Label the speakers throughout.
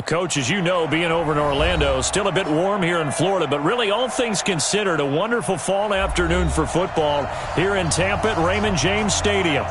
Speaker 1: Coach, as you know, being over in Orlando, still a bit warm here in Florida, but really all things considered, a wonderful fall afternoon for football here in Tampa at Raymond James Stadium.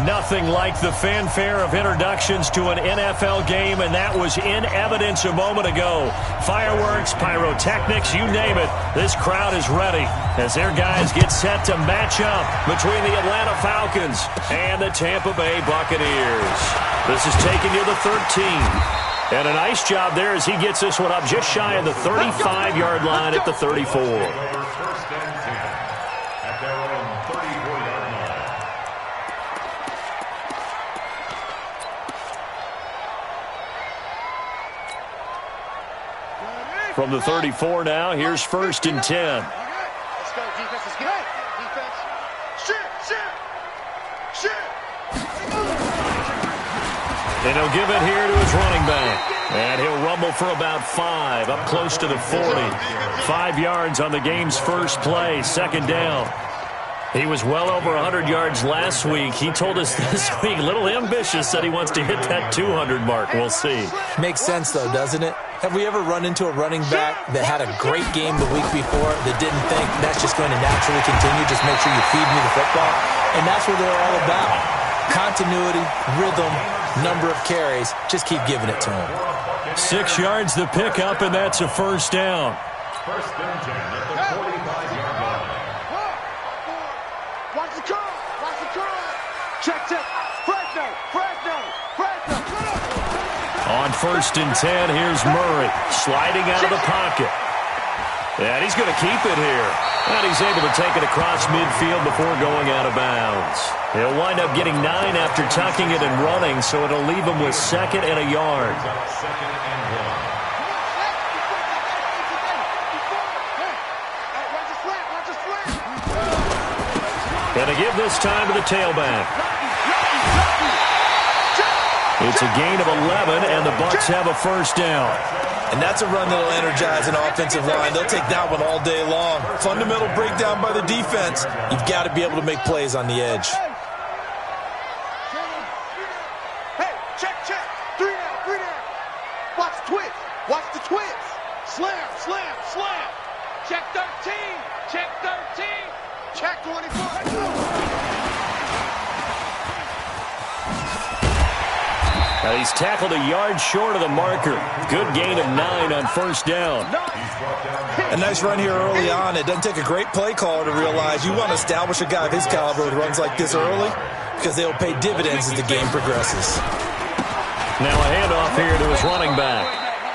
Speaker 1: Nothing like the fanfare of introductions to an NFL game, and that was in evidence a moment ago. Fireworks, pyrotechnics, you name it, this crowd is ready as their guys get set to match up between the Atlanta Falcons and the Tampa Bay Buccaneers. This is taking you to 13. And a nice job there as he gets this one up just shy of the 35-yard line at the 34. From the 34 now, here's 1st and 10.
Speaker 2: Let's go, defense. Let's get defense.
Speaker 1: And he'll give it here to his running back. And he'll rumble for about 5, up close to the 40. 5 yards on the game's first play, 2nd down. He was well over 100 yards last week. He told us this week, a little ambitious, said he wants to hit that 200 mark. We'll see.
Speaker 3: Makes sense, though, doesn't it? Have we ever run into a running back that had a great game the week before that didn't think that's just going to naturally continue? Just make sure you feed me the football. And that's what they're all about. Continuity, rhythm, number of carries. Just keep giving it to him.
Speaker 1: 6 yards the pickup, and that's a 1st down.
Speaker 4: 1st and 10 at the 45-yard line.
Speaker 2: Watch the curl. Watch the curl. Check. Fresno.
Speaker 1: On 1st and 10, here's Murray sliding out of the pocket. And he's going to keep it here. And he's able to take it across midfield before going out of bounds. He'll wind up getting 9 after tucking it and running, so it'll leave him with 2nd and a yard. Gonna give this time to the tailback. It's a gain of 11, and the Bucs have a 1st down.
Speaker 3: And that's a run that'll energize an offensive line. They'll take that one all day long. Fundamental breakdown by the defense. You've got to be able to make plays on the edge.
Speaker 2: Hey, check. 3 down. Watch the twist. Watch the twist. Slam. Check 13. Check 24.
Speaker 1: Now he's tackled a yard short of the marker. Good gain of 9 on 1st down.
Speaker 3: A nice run here early on. It doesn't take a great play caller to realize you want to establish a guy of his caliber with runs like this early because they'll pay dividends as the game progresses.
Speaker 1: Now a handoff here to his running back.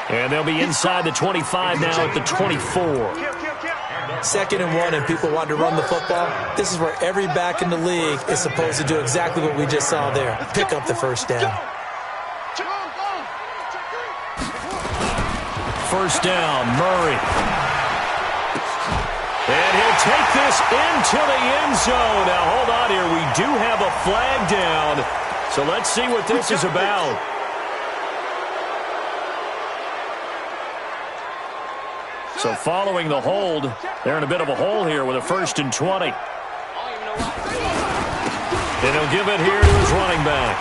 Speaker 1: And they'll be inside the 25 now at the 24.
Speaker 3: 2nd and 1 and people want to run the football. This is where every back in the league is supposed to do exactly what we just saw there. Pick up the 1st down.
Speaker 1: 1st down, Murray. And he'll take this into the end zone. Now, hold on here. We do have a flag down. So let's see what this is about. So following the hold, they're in a bit of a hole here with a 1st and 20. And he'll give it here to his running back.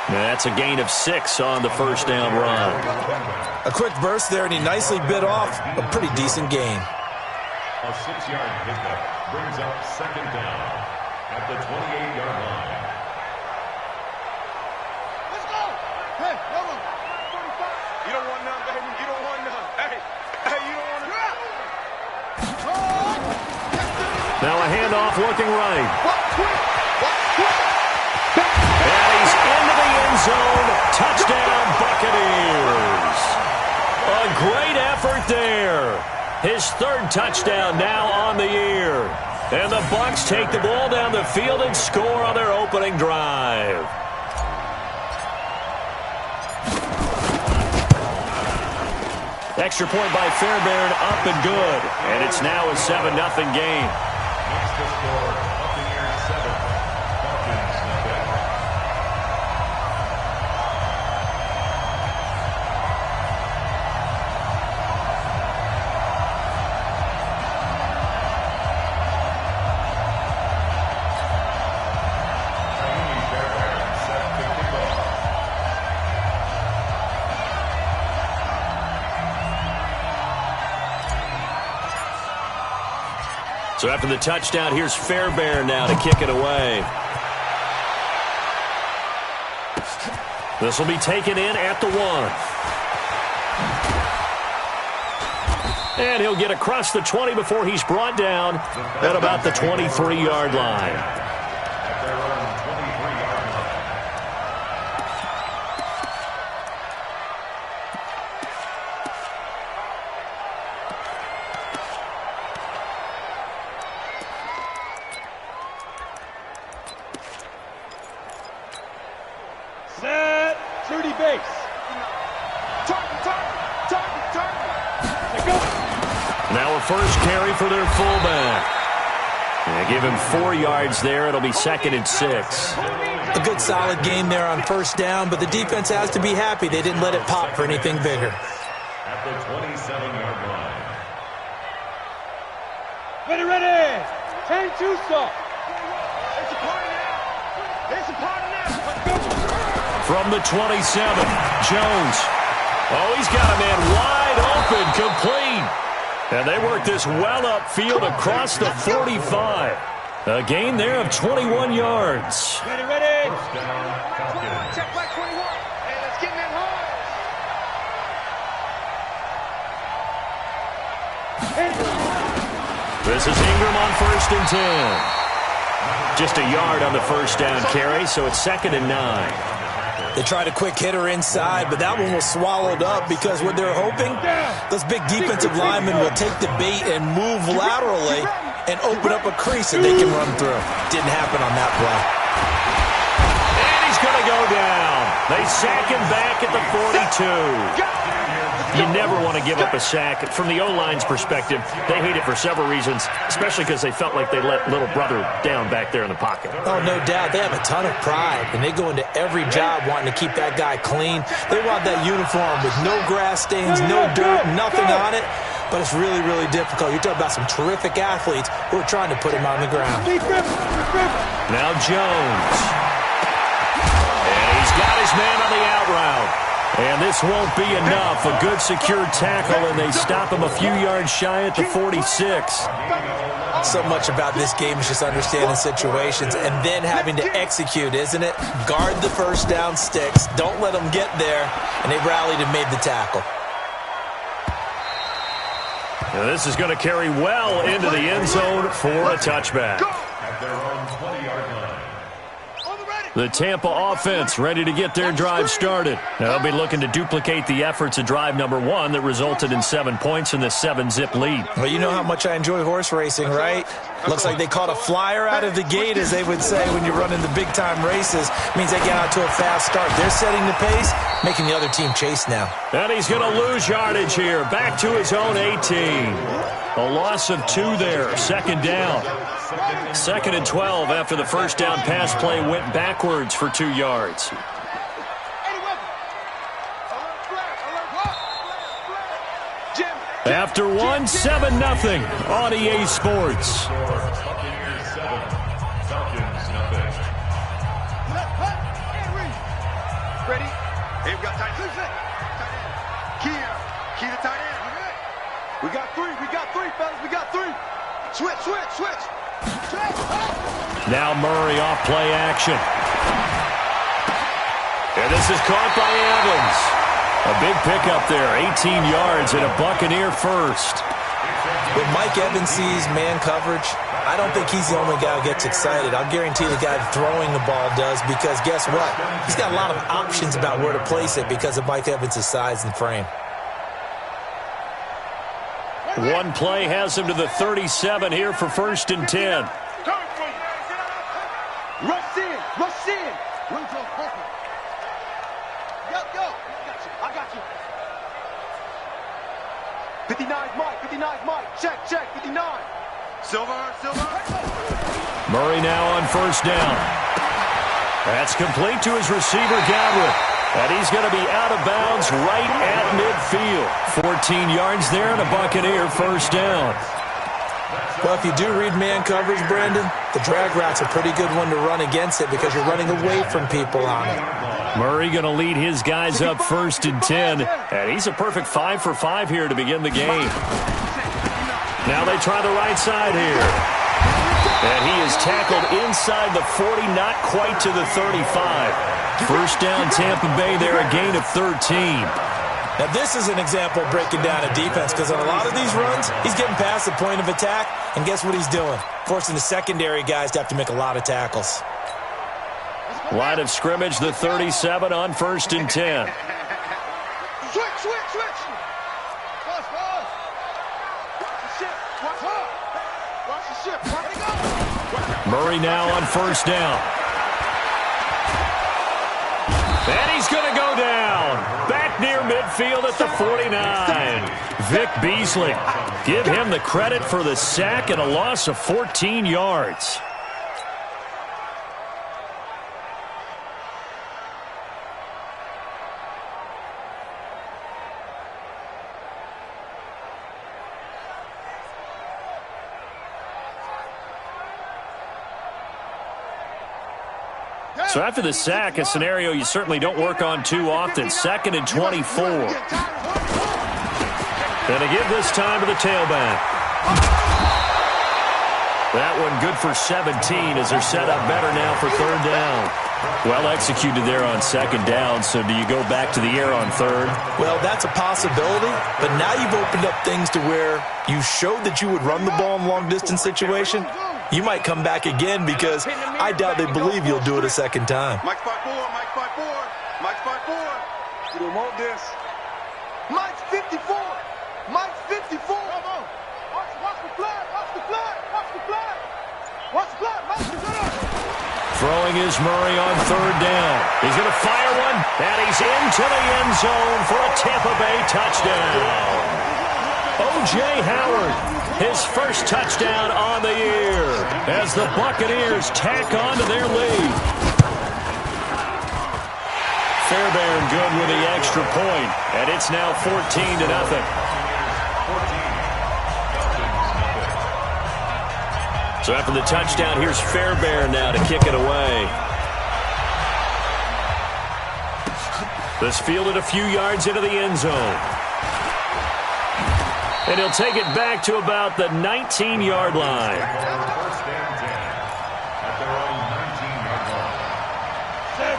Speaker 1: That's a gain of 6 on the 1st down run.
Speaker 3: A quick burst there, and he nicely bit off a pretty decent gain.
Speaker 4: A 6-yard pickup brings up 2nd down at the 28-yard line.
Speaker 2: Let's go. Hey, come on. 45. You don't want none, baby. You don't want none. Hey, you don't want to.
Speaker 1: Now a handoff looking right. And he's into the end zone. Touchdown, Buccaneers. A great effort there. His 3rd touchdown now on the year. And the Bucs take the ball down the field and score on their opening drive. Extra point by Fairbairn, up and good. And it's now a 7-0 game.
Speaker 4: Makes the score Buccaneers 7, Falcons nothing.
Speaker 1: So after the touchdown, here's Fairbairn now to kick it away. This will be taken in at the 1. And he'll get across the 20 before he's brought down at about the 23-yard line. First carry for their fullback. They give him 4 yards there. It'll be 2nd and 6.
Speaker 3: A good solid game there on first down, but the defense has to be happy they didn't let it pop for anything bigger.
Speaker 4: At the 27-yard line.
Speaker 2: Ready. 10-2 stop. It's a party now. It's a party now. Let's go.
Speaker 1: From the 27, Jones. Oh, he's got a man wide open, complete. And they work this well upfield across the 45. A gain there of 21 yards.
Speaker 2: Ready.
Speaker 4: First down, Falcons.
Speaker 2: Check back 21. Hey, let's get in that hard.
Speaker 1: This is Ingram on 1st and 10. Just a yard on the first down carry, so it's 2nd and 9.
Speaker 3: They tried a quick hitter inside, but that one was swallowed up because what they're hoping, those big defensive linemen will take the bait and move laterally and open up a crease that they can run through. Didn't happen on that play.
Speaker 1: And he's going to go down. They sack him back at the 42. You never want to give up a sack. From the O-line's perspective, they hate it for several reasons, especially because they felt like they let little brother down back there in the pocket.
Speaker 3: Oh, no doubt. They have a ton of pride, and they go into every job wanting to keep that guy clean. They want that uniform with no grass stains, no dirt, nothing on it. But it's really, really difficult. You're talking about some terrific athletes who are trying to put him on the ground.
Speaker 1: Now Jones. And he's got his man on the out route. And this won't be enough. A good secure tackle, and they stop him a few yards shy at the 46.
Speaker 3: So much about this game is just understanding situations and then having to execute, isn't it? Guard the first down sticks. Don't let them get there. And they rallied and made the tackle.
Speaker 1: Now this is going to carry well into the end zone for a touchback.
Speaker 4: At their own 20-yard line.
Speaker 1: The Tampa offense ready to get their drive started. They'll be looking to duplicate the efforts of drive number 1 that resulted in 7 points in this 7-zip lead.
Speaker 3: Well, you know how much I enjoy horse racing, right? Looks like they caught a flyer out of the gate, as they would say when you're running the big-time races. Means they get out to a fast start. They're setting the pace, making the other team chase now.
Speaker 1: And he's going to lose yardage here. Back to his own 18. A loss of 2 there. 2nd down. 2nd and 12 after the first down pass play went backwards for 2 yards. After 1, 7-0 on EA Sports.
Speaker 4: Buccaneers 7, Falcons nothing.
Speaker 2: Ready? Hey, we got tight end. Key to tight end. We got 3, fellas. We got 3. Switch.
Speaker 1: Now Murray off play action. And this is caught by Evans. A big pickup there, 18 yards and a Buccaneer first.
Speaker 3: When Mike Evans sees man coverage, I don't think he's the only guy who gets excited. I'll guarantee the guy throwing the ball does, because guess what? He's got a lot of options about where to place it because of Mike Evans' size and frame.
Speaker 1: One play has him to the 37 here for 1st and 10.
Speaker 2: Rush in. Go. I got you. 59's Mike. Check, 59. Silver.
Speaker 1: Murray now on 1st down. That's complete to his receiver, Godwin. And he's going to be out of bounds right at midfield. 14 yards there and a Buccaneer 1st down.
Speaker 3: Well, if you do read man coverage, Brandon, the drag route's a pretty good one to run against it because you're running away from people on it.
Speaker 1: Murray going to lead his guys up 1st and 10. And he's a perfect 5 for 5 here to begin the game. Now they try the right side here. And he is tackled inside the 40, not quite to the 35. First down, Tampa Bay there, a gain of 13.
Speaker 3: Now, this is an example of breaking down a defense because on a lot of these runs, he's getting past the point of attack, and guess what he's doing? Forcing the secondary guys to have to make a lot of tackles.
Speaker 1: Line of scrimmage, the 37 on 1st and 10.
Speaker 2: Switch. Watch the ship.
Speaker 1: Murray now on 1st down. And he's going to go down. Back near midfield at the 49. Vic Beasley. Give him the credit for the sack and a loss of 14 yards. So after the sack, a scenario you certainly don't work on too often. 2nd and 24. And to give this time to the tailback. That one good for 17 as they're set up better now for 3rd down. Well executed there on 2nd down, so do you go back to the air on 3rd?
Speaker 3: Well, that's a possibility, but now you've opened up things to where you showed that you would run the ball in long-distance situation. You might come back again because I doubt they believe you'll do it a 2nd time.
Speaker 2: Mike 5-4. You don't want this. Mike's 54. Watch the flag.
Speaker 1: Throwing is Murray on 3rd down. He's going to fire one, and he's into the end zone for a Tampa Bay touchdown. O.J. Howard, his first touchdown on the year as the Buccaneers tack on to their lead. Fairbairn good with the extra point, and it's now 14-0. So after the touchdown, here's Fairbairn now to kick it away. This fielded a few yards into the end zone. And he'll take it back to about the 19-yard line.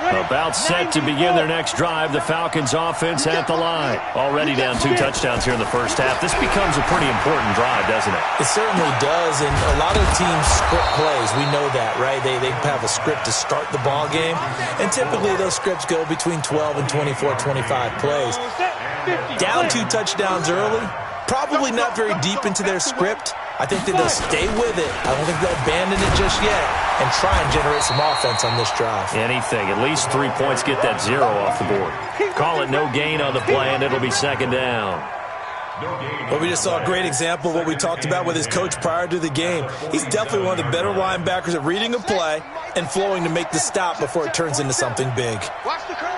Speaker 1: About set to begin their next drive. The Falcons offense at the line. Already down 2 touchdowns here in the first half. This becomes a pretty important drive, doesn't it?
Speaker 3: It certainly does, and a lot of teams script plays. We know that, right? They have a script to start the ball game, and typically those scripts go between 12 and 24, 25 plays. Down 2 touchdowns early, probably not very deep into their script. I think that they'll stay with it. I don't think they'll abandon it just yet and try and generate some offense on this drive.
Speaker 1: Anything. At least 3 points, get that 0 off the board. Call it no gain on the play, and it'll be 2nd down.
Speaker 3: Well, we just saw a great example of what we talked about with his coach prior to the game. He's definitely one of the better linebackers at reading a play and flowing to make the stop before it turns into something big.
Speaker 2: Watch the crowd.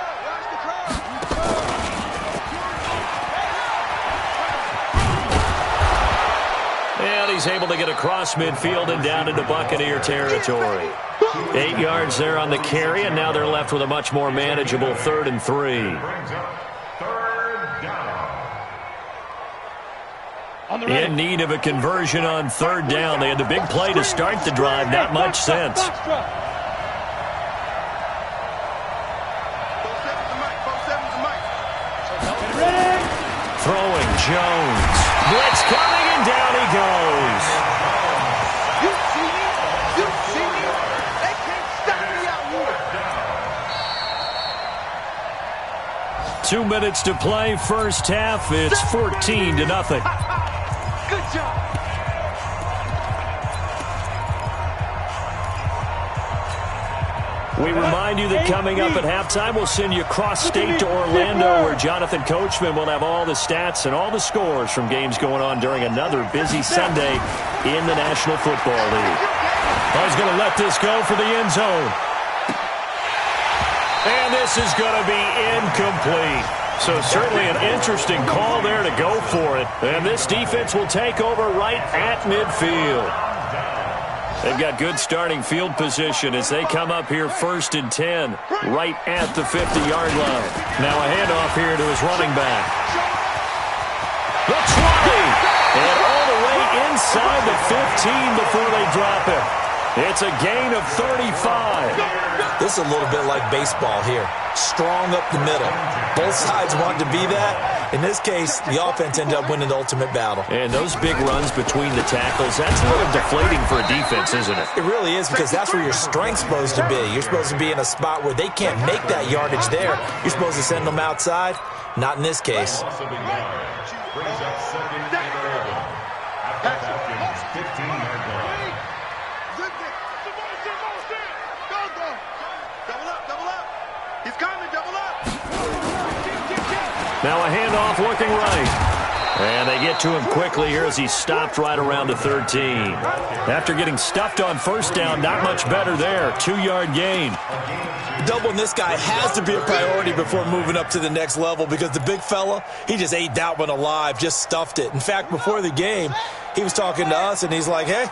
Speaker 1: And he's able to get across midfield and down into Buccaneer territory. 8 yards there on the carry, and now they're left with a much more manageable 3rd and 3. In need of a conversion on 3rd down. They had the big play to start the drive. Not much sense. Throwing Jones. Blitz coming, and down he goes.
Speaker 2: You see me? They can't stop me out here.
Speaker 1: 2 minutes to play, first half. It's 14-0.
Speaker 2: Good job.
Speaker 1: We remind you that coming up at halftime, we'll send you cross-state to Orlando, where Jonathan Coachman will have all the stats and all the scores from games going on during another busy Sunday in the National Football League. He's going to let this go for the end zone. And this is going to be incomplete. So certainly an interesting call there to go for it. And this defense will take over right at midfield. They've got good starting field position as they come up here 1st and 10, right at the 50-yard line. Now a handoff here to his running back. The 20, and all the way inside the 15 before they drop him. It's a gain of 35.
Speaker 3: This is a little bit like baseball here. Strong up the middle. Both sides want to be that. In this case, the offense ended up winning the ultimate battle.
Speaker 1: And those big runs between the tackles, that's a little deflating for a defense, isn't it?
Speaker 3: It really is, because that's where your strength's supposed to be. You're supposed to be in a spot where they can't make that yardage there. You're supposed to send them outside. Not in this case.
Speaker 4: Brings up second and 11 at the Falcons' 15-yard line.
Speaker 2: Double up. He's coming, double up.
Speaker 1: Now a handoff looking right. And they get to him quickly here as he stopped right around the 13. After getting stuffed on first down, not much better there. 2-yard gain.
Speaker 3: Doubling this guy has to be a priority before moving up to the next level, because the big fella, he just ate that one alive, just stuffed it. In fact, before the game, he was talking to us, and he's like, hey,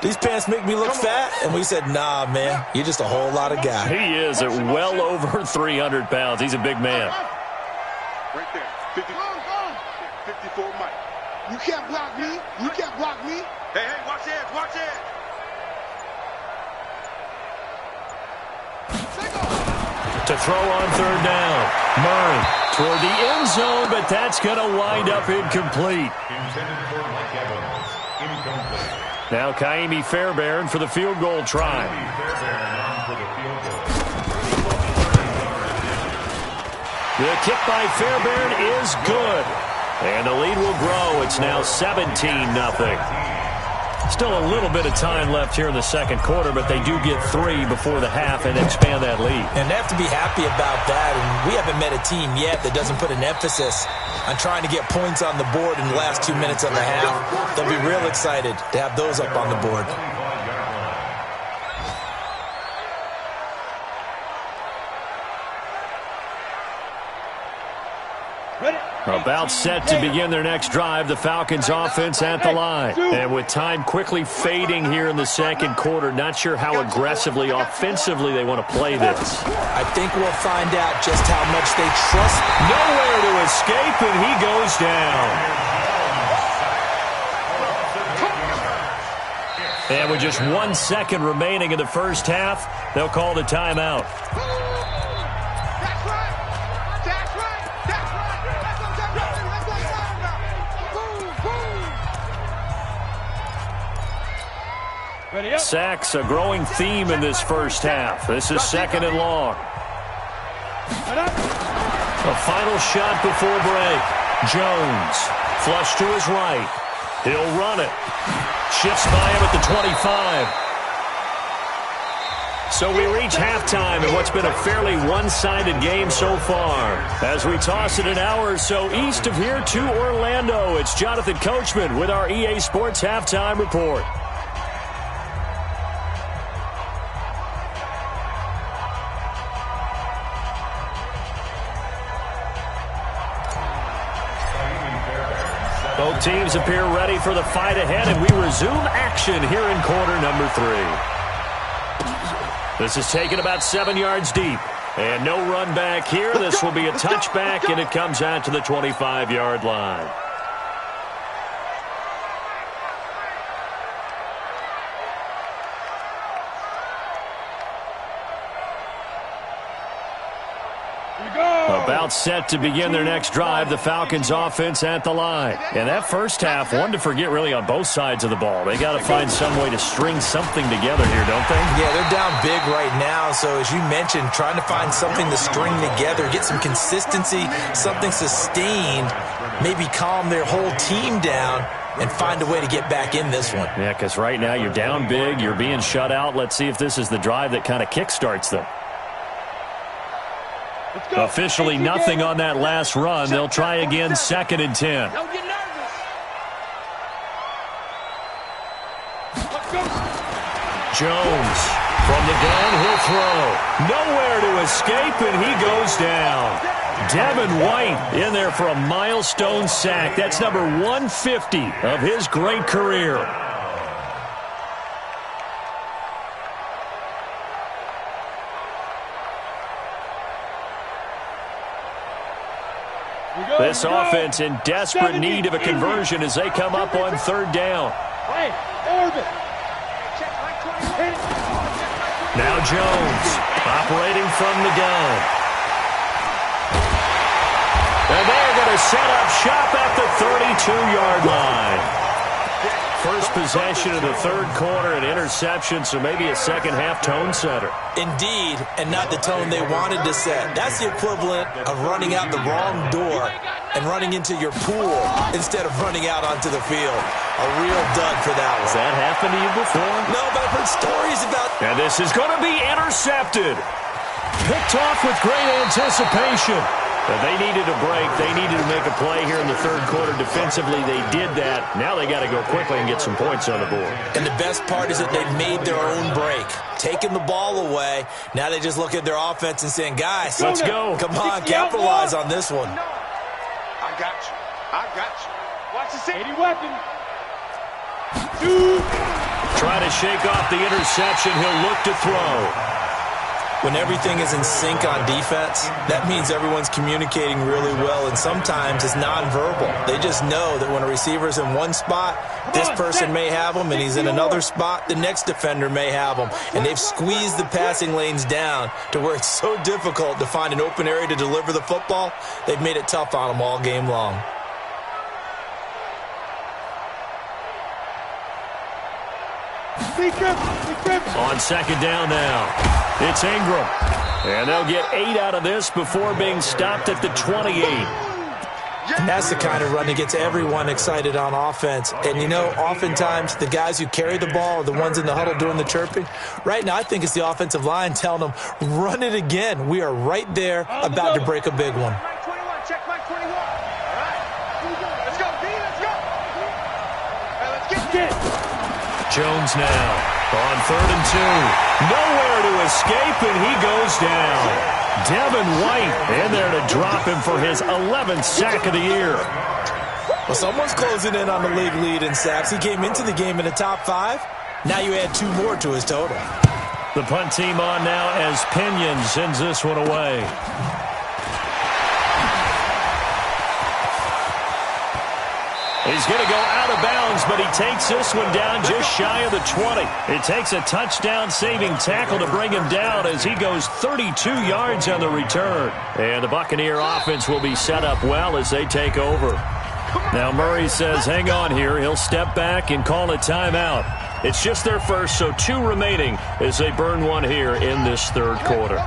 Speaker 3: these pants make me look fat. And we said, nah, man, you're just a whole lot of guy.
Speaker 1: He is at well over 300 pounds. He's a big man.
Speaker 2: Right there. 54 Mike. You can't block me. You can't block me. Hey, watch it. Watch it.
Speaker 1: To throw on third down. Murray toward the end zone, but that's going to wind up incomplete.
Speaker 4: Intended for Mike Evans. Incomplete.
Speaker 1: Now Kaimi Fairbairn for the field goal try.
Speaker 4: Fairbairn on for the field goal.
Speaker 1: The kick by Fairbairn is good. And the lead will grow. It's now 17-0. Still a little bit of time left here in the second quarter, but they do get 3 before the half and expand that lead.
Speaker 3: And they have to be happy about that. And we haven't met a team yet that doesn't put an emphasis on trying to get points on the board in the last 2 minutes of the half. They'll be real excited to have those up on the board.
Speaker 1: About set to begin their next drive, the Falcons offense at the line. And with time quickly fading here in the second quarter, not sure how aggressively, offensively they want to play this.
Speaker 3: I think we'll find out just how much they trust.
Speaker 1: Nowhere to escape, and he goes down. And with just 1 second remaining in the first half, they'll call the timeout. Sacks, a growing theme in this first half. This is second and long. A final shot before break. Jones, flush to his right. He'll run it. Shifts by him at the 25. So we reach halftime in what's been a fairly one-sided game so far. As we toss it an hour or so east of here to Orlando, it's Jonathan Coachman with our EA Sports Halftime Report. Both teams appear ready for the fight ahead, and we resume action here in quarter number 3. This is taken about 7 yards deep. And no run back here. This will be a touchback, and it comes out to the 25-yard line. About set to begin their next drive, the Falcons offense at the line. And that first half, one to forget really on both sides of the ball. They got to find some way to string something together here, don't they?
Speaker 3: Yeah, they're down big right now. So as you mentioned, trying to find something to string together, get some consistency, something sustained, maybe calm their whole team down and find a way to get back in this one.
Speaker 1: Yeah, because right now you're down big, you're being shut out. Let's see if this is the drive that kind of kickstarts them. Officially nothing on that last run. They'll try again, 2nd and 10. Jones from the gun, he'll throw. Nowhere to escape, and he goes down. Devin White in there for a milestone sack. That's number 150 of his great career. This offense in desperate need of a conversion as they come up on 3rd down. Now Jones, operating from the gun. And they're going to set up shop at the 32-yard line. First possession of the third quarter, an interception, so maybe a second-half tone setter.
Speaker 3: Indeed, and not the tone they wanted to set. That's the equivalent of running out the wrong door and running into your pool instead of running out onto the field. A real dud for that one.
Speaker 1: Has that happened to you before?
Speaker 3: No, but I've heard stories about...
Speaker 1: And this is going to be intercepted. Picked off with great anticipation. But they needed a break. They needed to make a play here in the third quarter. Defensively, they did that. Now they got to go quickly and get some points on the board.
Speaker 3: And the best part is that they made their own break. Taking the ball away. Now they just look at their offense and saying, guys,
Speaker 1: let's go.
Speaker 3: Come on, capitalize on this one.
Speaker 2: I got you. I got you.
Speaker 5: Watch the safety weapon.
Speaker 1: Trying to shake off the interception. He'll look to throw.
Speaker 3: When everything is in sync on defense, that means everyone's communicating really well, and sometimes it's nonverbal. They just know that when a receiver's in one spot, this person may have him, and he's in another spot, the next defender may have him. And they've squeezed the passing lanes down to where it's so difficult to find an open area to deliver the football. They've made it tough on them all game long.
Speaker 1: On second down now. It's Ingram. And they'll get 8 out of this before being stopped at the 28.
Speaker 3: And that's the kind of run that gets everyone excited on offense. And, you know, oftentimes the guys who carry the ball are the ones in the huddle doing the chirping. Right now, I think it's the offensive line telling them, run it again. We are right there about to break a big one.
Speaker 5: Mike 21, check Mike 21. All right. Let's go, B, let's go. All right, let's get it.
Speaker 1: Jones now on 3rd and 2. Nowhere to escape, and he goes down. Devin White in there to drop him for his 11th sack of the year.
Speaker 3: Well, someone's closing in on the league lead in sacks. He came into the game in the top 5. Now you add 2 more to his total.
Speaker 1: The punt team on now as Pinion sends this one away. He's going to go out of bounds, but he takes this one down just shy of the 20. It takes a touchdown-saving tackle to bring him down as he goes 32 yards on the return. And the Buccaneer offense will be set up well as they take over. Now Murray says, hang on here. He'll step back and call a timeout. It's just their first, so 2 remaining as they burn one here in this third quarter.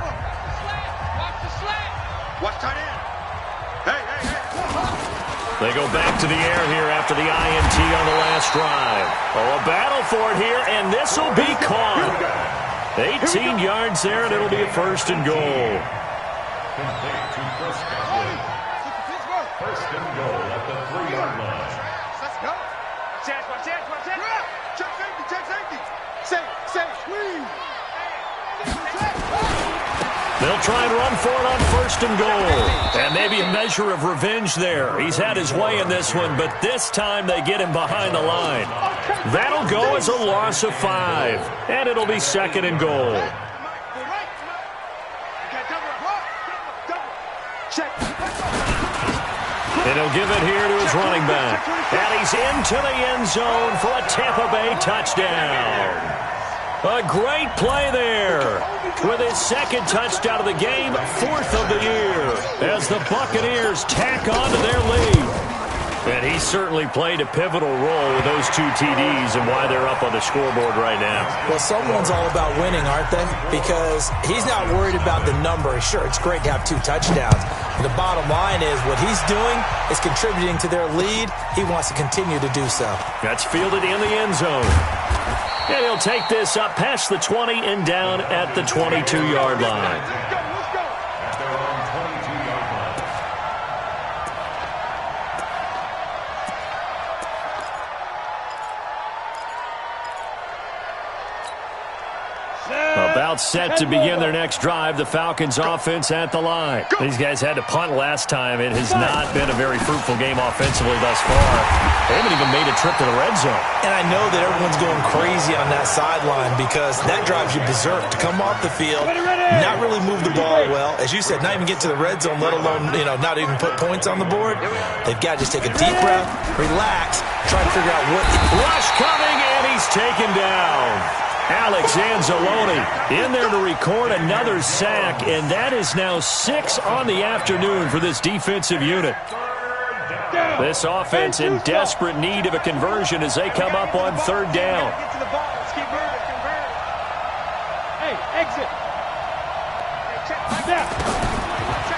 Speaker 2: Watch tight end.
Speaker 1: They go back to the air here after the INT on the last drive. Oh, a battle for it here, and this will be caught. 18 yards there, and it'll be a 1st and goal.
Speaker 4: First and goal at the 3-yard line.
Speaker 5: Let's go. Watch it.
Speaker 2: Check safety. Safe. Squeeze.
Speaker 1: They'll try and run for it on 1st and goal. And maybe a measure of revenge there. He's had his way in this one, but this time they get him behind the line. That'll go as a loss of 5. And it'll be 2nd and goal. And he'll give it here to his running back. And he's into the end zone for a Tampa Bay touchdown. A great play there. With his 2nd touchdown of the game, 4th of the year, as the Buccaneers tack on to their lead. And he certainly played a pivotal role with those 2 TDs and why they're up on the scoreboard right now.
Speaker 3: Well, someone's all about winning, aren't they? Because he's not worried about the number. Sure, it's great to have 2 touchdowns. But the bottom line is what he's doing is contributing to their lead. He wants to continue to do so.
Speaker 1: That's fielded in the end zone. And he'll take this up past the 20 and down at the 22-yard line. About timeout set to begin their next drive. The Falcons offense at the line. These guys had to punt last time. It has not been a very fruitful game offensively thus far. They haven't even made a trip to the red zone.
Speaker 3: And I know that everyone's going crazy on that sideline because that drives you berserk to come off the field, not really move the ball well. As you said, not even get to the red zone, let alone, not even put points on the board. They've got to just take a deep breath, relax, try to figure out what...
Speaker 1: Rush coming, and he's taken down. Alex Anzalone in there to record another sack, and that is now 6 on the afternoon for this defensive unit. This offense in desperate need of a conversion as they come up on third down.
Speaker 5: Get to the ball. Let's keep moving. Convert. Hey, exit. Hey, check that.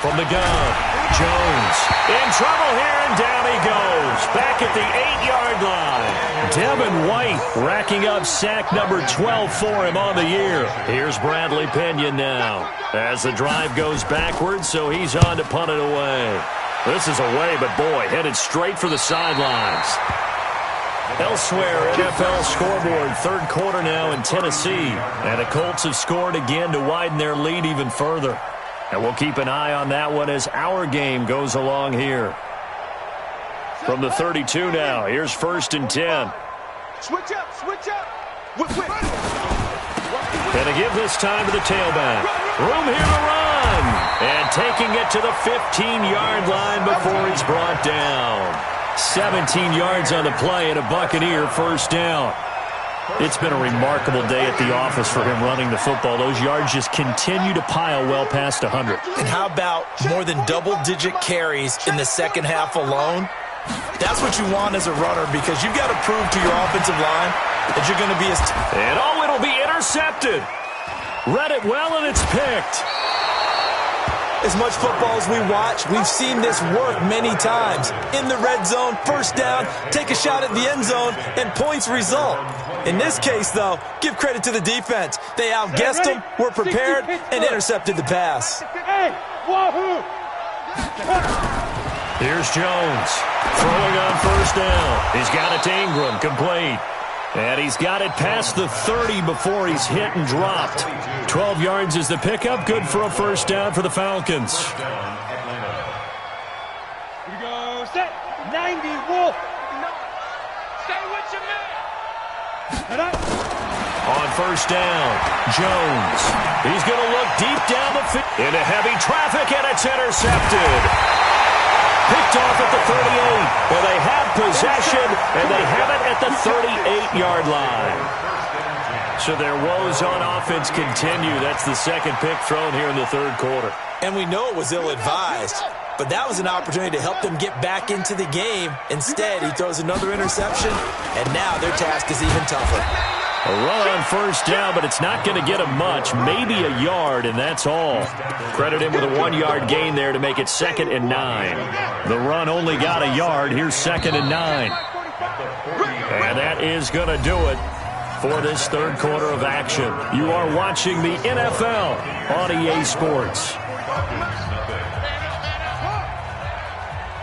Speaker 1: From the gun, Jones in trouble here, and down he goes. Back at the 8-yard line. Devin White racking up sack number 12 for him on the year. Here's Bradley Pinion now as the drive goes backwards, so he's on to punt it away. This is away, but boy, headed straight for the sidelines. Elsewhere, NFL scoreboard, third quarter now in Tennessee. And the Colts have scored again to widen their lead even further. And we'll keep an eye on that one as our game goes along here. From the 32 now, here's 1st and 10.
Speaker 5: Switch up, switch up.
Speaker 1: Gonna give this time to the tailback. Room here to run. And taking it to the 15-yard line before he's brought down. 17 yards on the play and a Buccaneer first down. It's been a remarkable day at the office for him running the football. Those yards just continue to pile well past 100.
Speaker 3: And how about more than double-digit carries in the second half alone? That's what you want as a runner because you've got to prove to your offensive line that you're going to be as...
Speaker 1: And it'll be intercepted. Read it well, and it's picked.
Speaker 3: As much football as we watch, we've seen this work many times. In the red zone, first down, take a shot at the end zone, and points result. In this case, though, give credit to the defense. They outguessed them, were prepared, and intercepted the pass.
Speaker 5: Hey, wahoo!
Speaker 1: Here's Jones throwing on first down. He's got it to Ingram, complete. And he's got it past the 30 before he's hit and dropped. 12 yards is the pickup. Good for a first down for the Falcons.
Speaker 5: Here we go. Set. 90. Wolf. Stay with your man. Head up.
Speaker 1: On first down, Jones. He's going to look deep down the field. Into heavy traffic, and it's intercepted. Picked off at the 38. Well, they have possession, and they have it at the 38-yard line. So their woes on offense continue. That's the second pick thrown here in the third quarter.
Speaker 3: And we know it was ill-advised, but that was an opportunity to help them get back into the game. Instead, he throws another interception, and now their task is even tougher.
Speaker 1: A run on first down, but it's not going to get him much. Maybe a yard, and that's all. Credit him with a 1-yard gain there to make it 2nd and 9. The run only got a yard. Here's 2nd and 9. And that is going to do it for this third quarter of action. You are watching the NFL on EA Sports.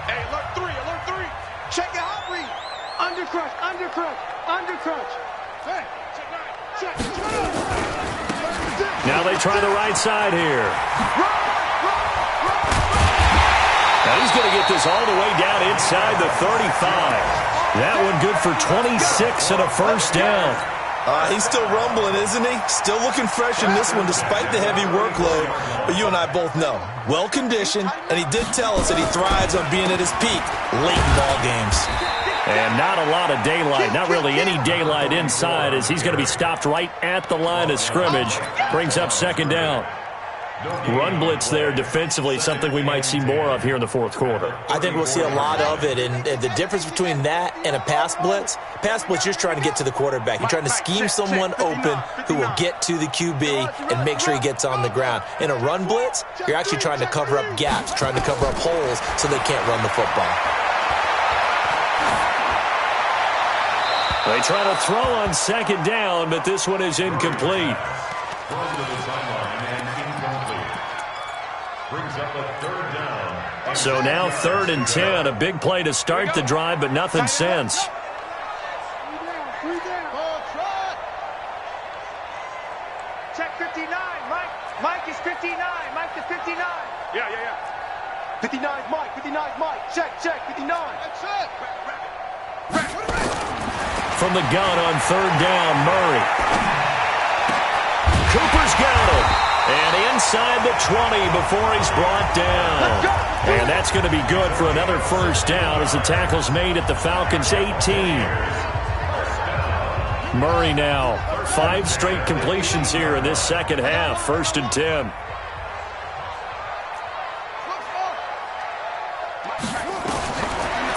Speaker 5: Hey, alert 3, alert 3. Check it out, read. Undercrush, undercrush, undercrush. Hey, check.
Speaker 1: Now they try the right side here. Now he's going to get this all the way down inside the 35. That one good for 26 and a first down.
Speaker 3: He's still rumbling, isn't he? Still looking fresh in this one despite the heavy workload. But you and I both know, well-conditioned, and he did tell us that he thrives on being at his peak late in ball games.
Speaker 1: And not a lot of daylight, not really any daylight inside as he's going to be stopped right at the line of scrimmage. Brings up 2nd down. Run blitz there defensively, something we might see more of here in the fourth quarter.
Speaker 3: I think we'll see a lot of it, and the difference between that and a pass blitz, you're just trying to get to the quarterback. You're trying to scheme someone open who will get to the QB and make sure he gets on the ground. In a run blitz, you're actually trying to cover up gaps, trying to cover up holes so they can't run the football.
Speaker 1: They try to throw on 2nd down, but this one is incomplete. So now 3rd and 10, a big play to start the drive, but nothing since.
Speaker 5: Check 59. 59. Yeah. 59's Mike. 59's Mike. Check. 59. That's it.
Speaker 1: From the gun on third down, Murray. Cooper's got him. And inside the 20 before he's brought down. And that's going to be good for another first down as the tackle's made at the Falcons' 18. Murray now, 5 straight completions here in this second half. 1st and 10.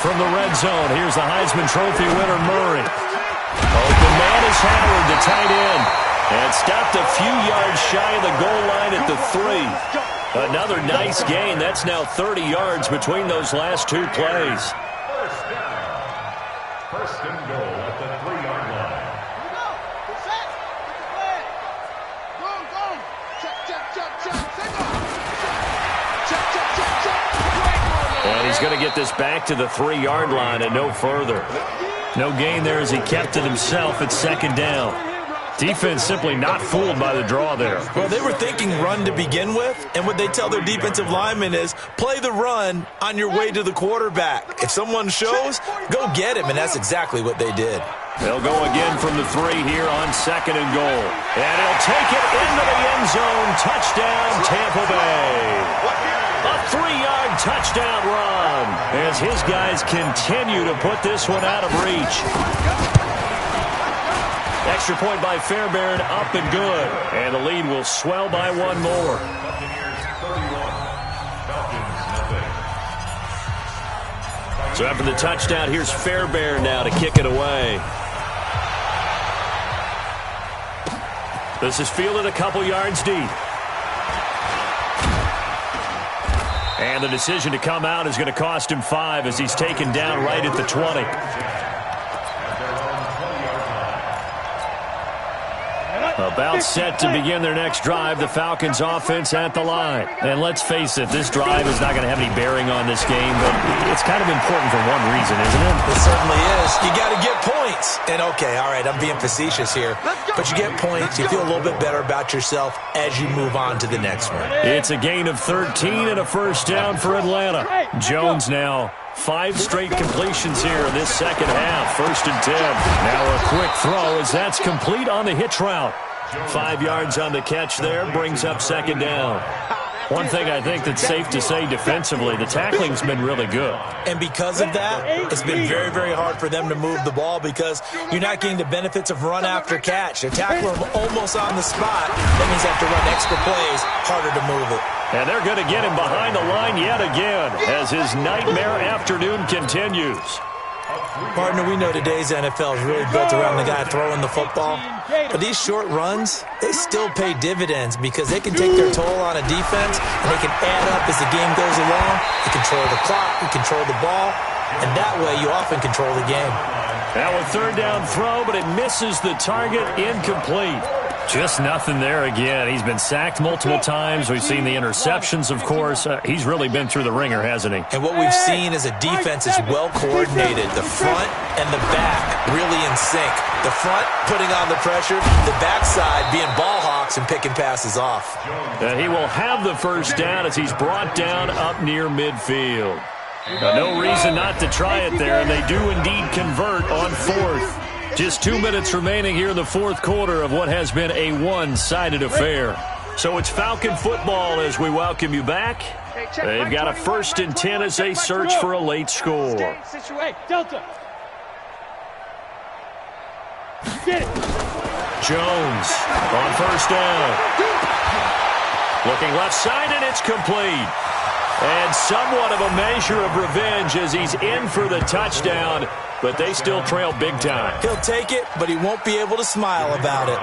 Speaker 1: From the red zone, here's the Heisman Trophy winner, Murray. Open man is Howard, the tight end. And stopped a few yards shy of the goal line at the 3. Another nice gain. That's now 30 yards between those last 2 plays.
Speaker 4: First down. 1st and goal at the 3-yard line.
Speaker 1: And he's going to get this back to the 3-yard line and no further. No gain there as he kept it himself at 2nd down. Defense simply not fooled by the draw there.
Speaker 3: Well, they were thinking run to begin with, and what they tell their defensive linemen is play the run on your way to the quarterback. If someone shows, go get him, and that's exactly what they did.
Speaker 1: They'll go again from the 3 here on 2nd and goal. And he'll take it into the end zone. Touchdown, Tampa Bay. A 3-yard touchdown run as his guys continue to put this one out of reach. Extra point by Fairbairn, up and good. And the lead will swell by 1 more.
Speaker 4: Buccaneers 31, Falcons nothing.
Speaker 1: So after the touchdown, here's Fairbairn now to kick it away. This is fielded a couple yards deep. And the decision to come out is going to cost him 5 as he's taken down right at the 20. About set to begin their next drive, the Falcons offense at the line. And let's face it, this drive is not going to have any bearing on this game, but it's kind of important for one reason, isn't it?
Speaker 3: It certainly is. You got to get points. And okay, all right, I'm being facetious here, but you get points, you feel a little bit better about yourself as you move on to the next one.
Speaker 1: It's a gain of 13 and a first down for Atlanta. Jones now 5 straight completions here in this second half. 1st and 10. Now a quick throw as that's complete on the hitch route. 5 yards on the catch there, brings up 2nd down. One thing I think that's safe to say defensively, the tackling's been really good.
Speaker 3: And because of that, it's been very, very hard for them to move the ball because you're not getting the benefits of run after catch. They're tackling them almost on the spot. That means they have to run extra plays, harder to move it.
Speaker 1: And they're going to get him behind the line yet again as his nightmare afternoon continues.
Speaker 3: Partner, we know today's NFL is really built around the guy throwing the football. But these short runs, they still pay dividends because they can take their toll on a defense and they can add up as the game goes along. You control the clock, you control the ball, and that way you often control the game.
Speaker 1: Now a 3rd down throw, but it misses the target, incomplete. Just nothing there again. He's been sacked multiple times. We've seen the interceptions, of course. He's really been through the ringer, hasn't he?
Speaker 3: And what we've seen is a defense is well coordinated. The front and the back really in sync. The front putting on the pressure, the backside being ball hawks and picking passes off.
Speaker 1: And he will have the first down as he's brought down up near midfield. Now, no reason not to try it there, and they do indeed convert on 4th. Just 2 minutes remaining here in the 4th quarter of what has been a one-sided affair. So it's Falcon football as we welcome you back. They've got a 1st and 10 as they search for a late score.
Speaker 5: Delta.
Speaker 1: Jones on 1st down. Looking left side, and it's complete. And somewhat of a measure of revenge as he's in for the touchdown, but they still trail big time.
Speaker 3: He'll take it, but he won't be able to smile about it.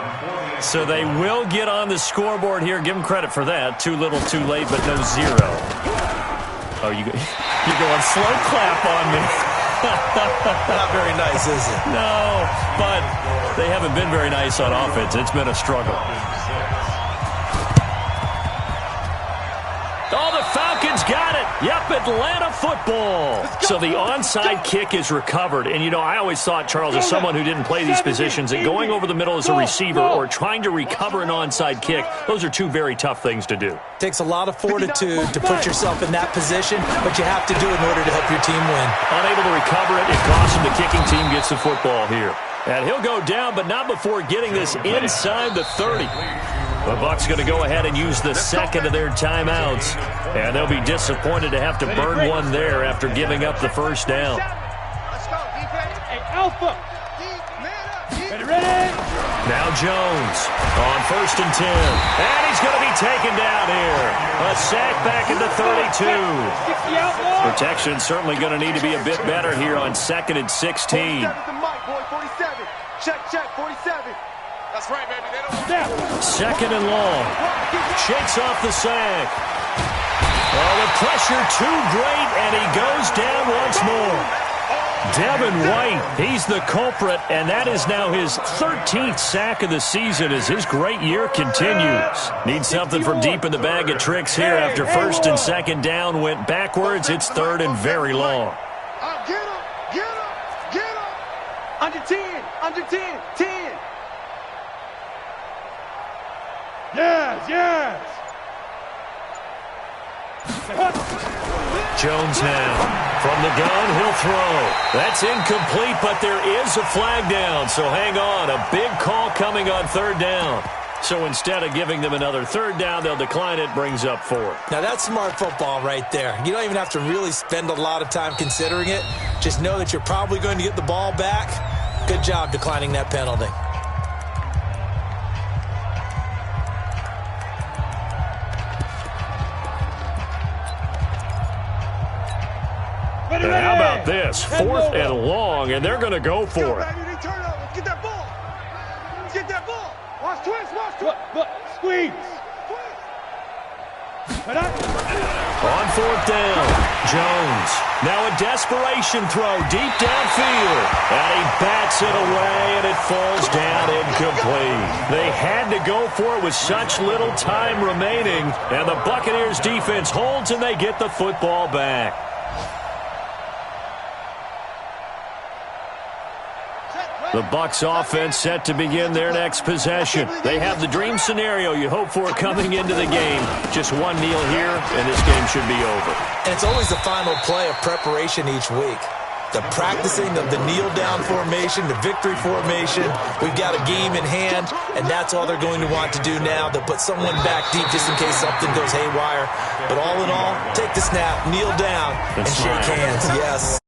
Speaker 1: So they will get on the scoreboard here. Give him credit for that. Too little, too late, but no 0. Oh, you're going slow clap on me.
Speaker 3: Not very nice, is it?
Speaker 1: No, but they haven't been very nice on offense. It's been a struggle. Oh, the Falcons got it. Yep, Atlanta football. So the onside kick is recovered. And, you know, I always thought, Charles, as someone who didn't play these positions, that going over the middle as a receiver or trying to recover an onside kick, those are two very tough things to do.
Speaker 3: Takes a lot of fortitude to put yourself in that position, but you have to do it in order to help your team win.
Speaker 1: Unable to recover it, it costs him. The kicking team gets the football here. And he'll go down, but not before getting this inside the 30. The Bucs going to go ahead and use the second of their timeouts. And they'll be disappointed to have to burn one there after giving up the first down.
Speaker 5: Let's go, defense. Hey, Alpha. Ready?
Speaker 1: Now Jones on 1st and 10. And he's going to be taken down here. A sack back at the 32. Protection certainly going to need to be a bit better here on 2nd and 16.
Speaker 5: 47 boy, 47. Check, 47. That's right, baby. They don't step.
Speaker 1: 2nd and long. Shakes off the sack. Oh, the pressure too great, and he goes down once more. Devin White, he's the culprit, and that is now his 13th sack of the season as his great year continues. Needs something from deep in the bag of tricks here after 1st and 2nd down went backwards. It's 3rd and very long.
Speaker 5: Get him. Under 10, 10. Yes.
Speaker 1: Jones now. From the gun, he'll throw. That's incomplete, but there is a flag down, so hang on. A big call coming on 3rd down. So instead of giving them another 3rd down, they'll decline it, brings up 4th.
Speaker 3: Now that's smart football right there. You don't even have to really spend a lot of time considering it. Just know that you're probably going to get the ball back. Good job declining that penalty.
Speaker 1: And how about this? 4th and long, and they're going to go for it.
Speaker 5: Get that ball. Watch twist. Squeeze.
Speaker 1: On 4th down, Jones. Now a desperation throw deep downfield. And he bats it away, and it falls down incomplete. They had to go for it with such little time remaining. And the Buccaneers defense holds, and they get the football back. The Bucs offense set to begin their next possession. They have the dream scenario you hope for coming into the game. Just one kneel here, and this game should be over.
Speaker 3: And it's always the final play of preparation each week. The practicing of the kneel-down formation, the victory formation. We've got a game in hand, and that's all they're going to want to do now. They'll put someone back deep just in case something goes haywire. But all in all, take the snap, kneel down, and shake hands. Yes.